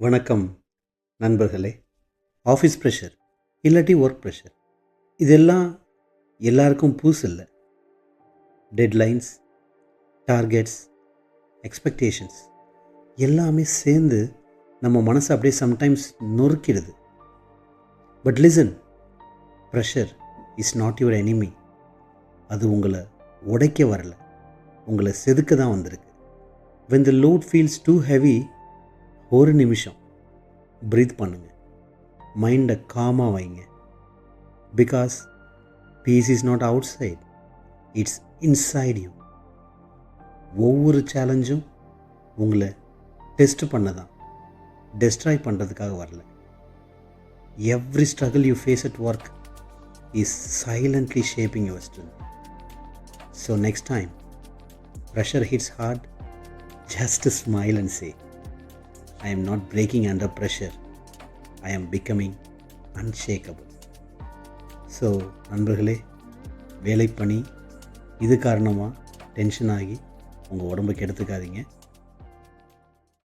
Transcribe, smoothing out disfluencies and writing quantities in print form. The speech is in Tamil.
வணக்கம் நண்பர்களே. ஆஃபீஸ் ப்ரெஷர் இல்லாட்டி ஒர்க் ப்ரெஷர் இதெல்லாம் எல்லாருக்கும் புதுசு இல்லை. டெட்லைன்ஸ், டார்கெட்ஸ், எக்ஸ்பெக்டேஷன்ஸ் எல்லாமே சேர்ந்து நம்ம மனசை அப்படியே சம்டைம்ஸ் நொறுக்கிடுது. But listen, pressure is not your enemy. அது உங்களை உடைக்க வரல, உங்களை செதுக்க தான் வந்திருக்கு. when the load feels too heavy, ஒரு நிமிஷம் ப்ரீத் பண்ணுங்க, மைண்டை காமாக வைங்க. Because peace is not outside, it's inside you. ஒவ்வொரு சேலஞ்சும் உங்களை டெஸ்ட் பண்ண தான், டெஸ்ட்ராய் பண்ணுறதுக்காக வரல. Every struggle you face at work is silently shaping your strength. So next time pressure hits hard, just smile and say, I am not breaking under pressure. I am becoming unshakable. So நண்பர்களே, வேலைப்பணி இது காரணமாக டென்ஷன் ஆகி உங்கள் உடம்புக்கு எடுத்துக்காதீங்க.